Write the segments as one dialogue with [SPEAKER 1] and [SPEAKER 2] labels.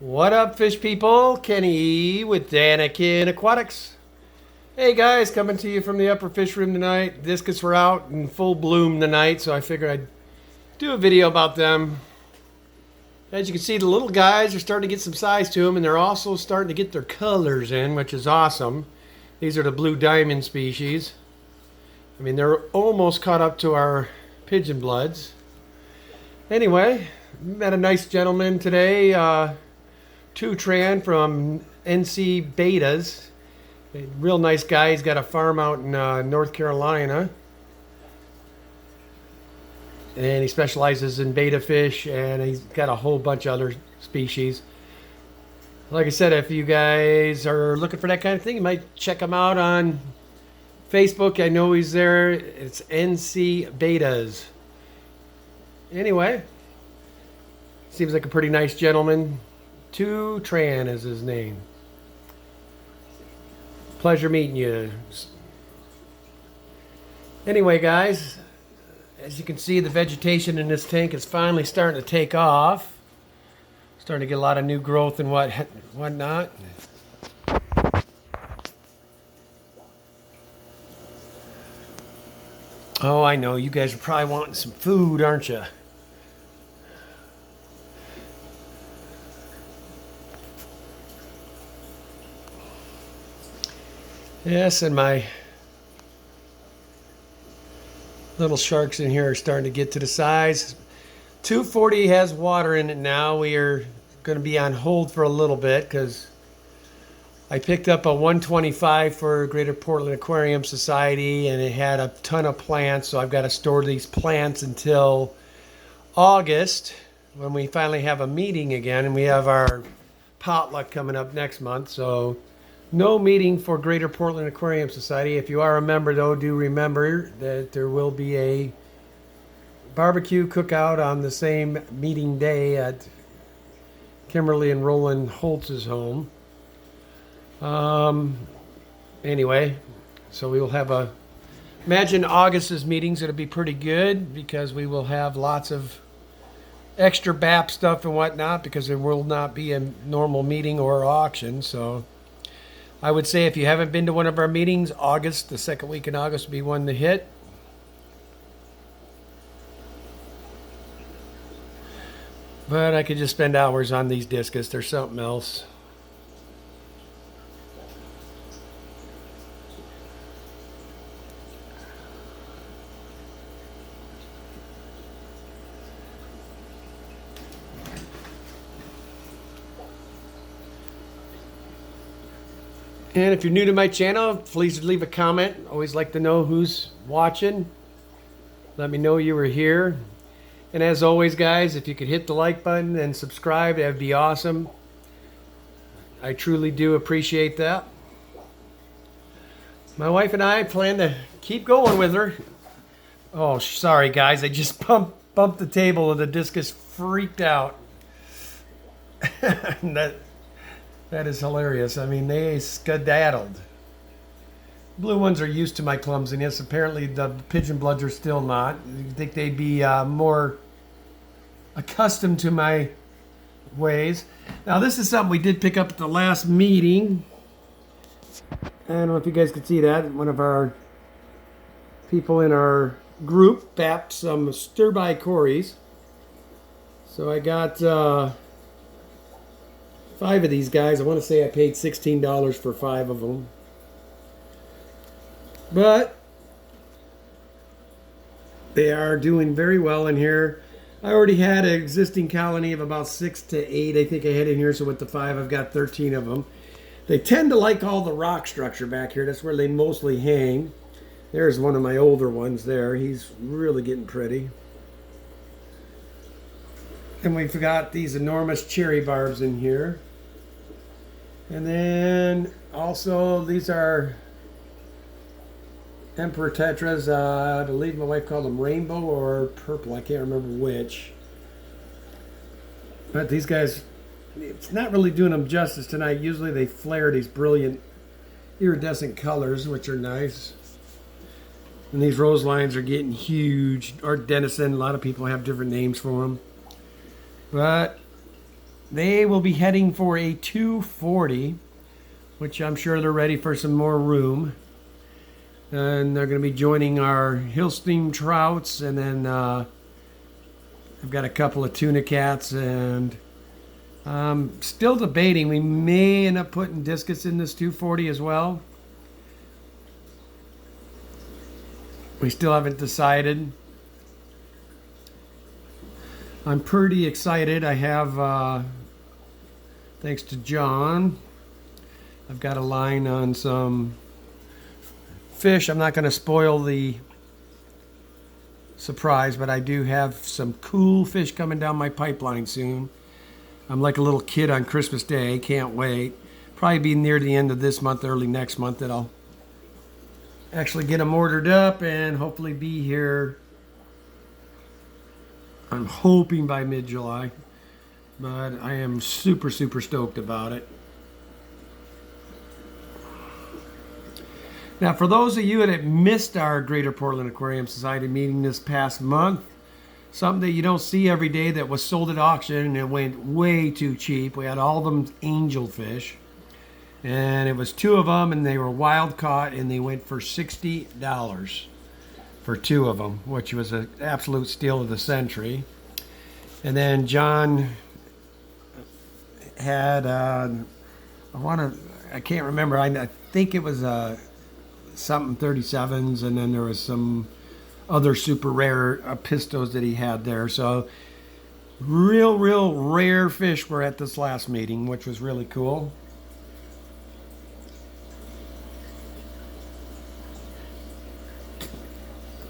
[SPEAKER 1] What up, fish people? Kenny with Danikin Aquatics. Hey guys, coming to you from the upper fish room tonight. Discus were out in full bloom tonight, so I figured I'd do a video about them. As you can see, the little guys are starting to get some size to them, and they're also starting to get their colors in, which is awesome. These are the blue diamond species. I mean, they're almost caught up to our pigeon bloods. Anyway, met a nice gentleman today. Tran from NC Betas. A real nice guy. He's got a farm out in North Carolina. And he specializes in beta fish, and he's got a whole bunch of other species. Like I said, if you guys are looking for that kind of thing, you might check him out on Facebook. I know he's there. It's NC Betas. Anyway, seems like a pretty nice gentleman. Tran is his name. Pleasure meeting you. Anyway, guys, as you can see, the vegetation in this tank is finally starting to take off. Starting to get a lot of new growth and whatnot. Oh, I know. You guys are probably wanting some food, aren't you? Yes, and my little sharks in here are starting to get to the size. 240 has water in it now. We are going to be on hold for a little bit because I picked up a 125 for Greater Portland Aquarium Society, and it had a ton of plants, so I've got to store these plants until August when we finally have a meeting again, and we have our potluck coming up next month. So no meeting for Greater Portland Aquarium Society. If you are a member, though, do remember that there will be a barbecue cookout on the same meeting day at Kimberly and Roland Holtz's home. Anyway, so we will have imagine August's meetings, it'll be pretty good because we will have lots of extra BAP stuff and whatnot because there will not be a normal meeting or auction. So I would say if you haven't been to one of our meetings, August, the second week in August would be one to hit. But I could just spend hours on these discus. They're something else. And if you're new to my channel, please leave a comment. Always like to know who's watching. Let me know you were here. And as always, guys, if you could hit the like button and subscribe, that'd be awesome. I truly do appreciate that. My wife and I plan to keep going with her. Oh, sorry, guys. I just bumped the table and the discus freaked out. That is hilarious. I mean, they skedaddled. Blue ones are used to my clumsiness. Apparently, the pigeon bloods are still not. You'd think they'd be more accustomed to my ways. Now, this is something we did pick up at the last meeting. I don't know if you guys could see that. One of our people in our group bapped some stir-by cories. So I got 5 of these guys. I want to say I paid $16 for 5 of them. But they are doing very well in here. I already had an existing colony of about 6 to 8. I think I had in here. So with the 5, I've got 13 of them. They tend to like all the rock structure back here. That's where they mostly hang. There's one of my older ones there. He's really getting pretty. And we've got these enormous cherry barbs in here. And then also these are Emperor Tetras. I believe my wife called them rainbow or purple. I can't remember which. But these guys, it's not really doing them justice tonight. Usually they flare these brilliant iridescent colors, which are nice. And these rose lines are getting huge. Art Dennison, a lot of people have different names for them. But They will be heading for a 240, which I'm sure they're ready for some more room. And they're going to be joining our Hillstein trouts, and then I've got a couple of tuna cats, and still debating. We may end up putting Discus in this 240 as well. We still haven't decided. I'm pretty excited. I have, thanks to John, I've got a line on some fish. I'm not going to spoil the surprise, but I do have some cool fish coming down my pipeline soon. I'm like a little kid on Christmas Day. Can't wait. Probably be near the end of this month, early next month, that I'll actually get them ordered up and hopefully be here. I'm hoping by mid-July, but I am super, super stoked about it. Now, for those of you that missed our Greater Portland Aquarium Society meeting this past month, something that you don't see every day that was sold at auction and it went way too cheap. We had all of them angelfish, and it was 2 of them, and they were wild caught, and they went for $60 for 2 of them, which was an absolute steal of the century. And then John had, I can't remember, I think it was something 37s, and then there was some other super rare pistos that he had there. So real rare fish were at this last meeting, which was really cool.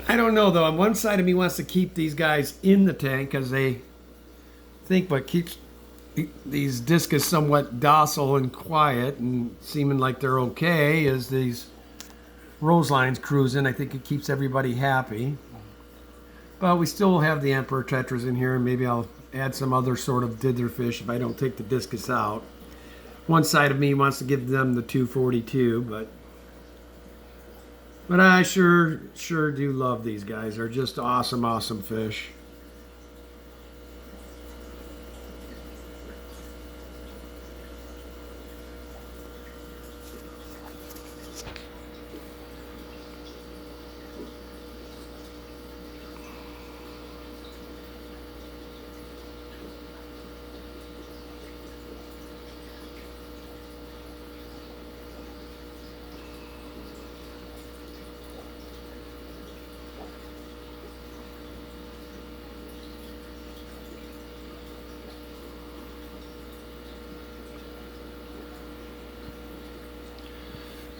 [SPEAKER 1] I don't know though. On one side of me wants to keep these guys in the tank because they think what keeps these Discus somewhat docile and quiet and seeming like they're okay is these Roselines cruising. I think it keeps everybody happy. But we still have the Emperor Tetras in here, and maybe I'll add some other sort of dither fish if I don't take the Discus out. One side of me wants to give them the 242, but I sure do love these guys. They're just awesome fish.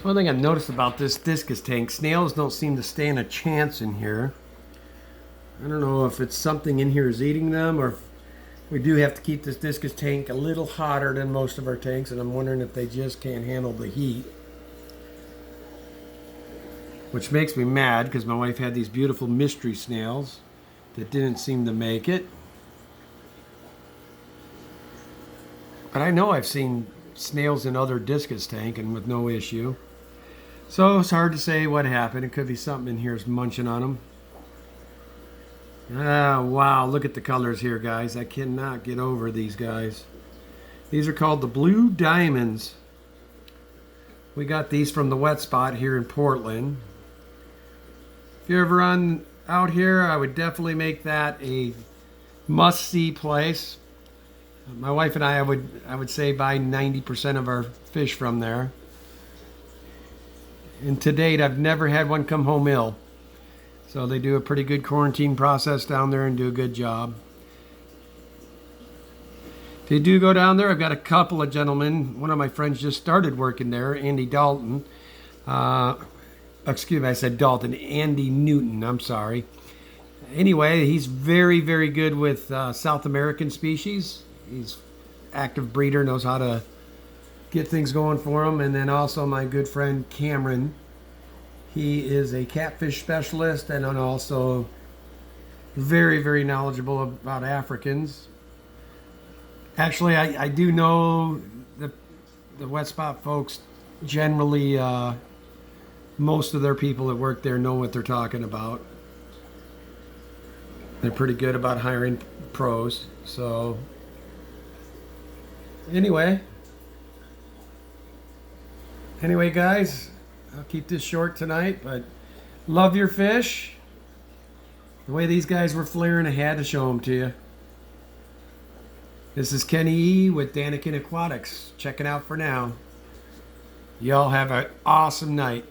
[SPEAKER 1] One thing I've noticed about this Discus tank, snails don't seem to stand a chance in here. I don't know if it's something in here is eating them, or if we do have to keep this Discus tank a little hotter than most of our tanks, and I'm wondering if they just can't handle the heat. Which makes me mad, because my wife had these beautiful mystery snails that didn't seem to make it. But I know I've seen snails in other Discus tank and with no issue. So it's hard to say what happened. It could be something in here is munching on them. Ah, wow, look at the colors here, guys. I cannot get over these guys. These are called the Blue Diamonds. We got these from the Wet Spot here in Portland. If you're ever out here, I would definitely make that a must-see place. My wife and I would say buy 90% of our fish from there. And to date, I've never had one come home ill. So they do a pretty good quarantine process down there and do a good job. If you do go down there, I've got a couple of gentlemen. One of my friends just started working there, Andy Dalton. Excuse me, I said Dalton. Andy Newton, I'm sorry. Anyway, he's very good with South American species. He's active breeder, knows how to get things going for him. And then also my good friend Cameron. He is a catfish specialist and also very knowledgeable about Africans. Actually, I do know the Wet Spot folks generally, most of their people that work there know what they're talking about. They're pretty good about hiring pros, so Anyway, guys, I'll keep this short tonight, but love your fish. The way these guys were flaring, I had to show them to you. This is Kenny E with Danikin Aquatics. Checking out for now. Y'all have an awesome night.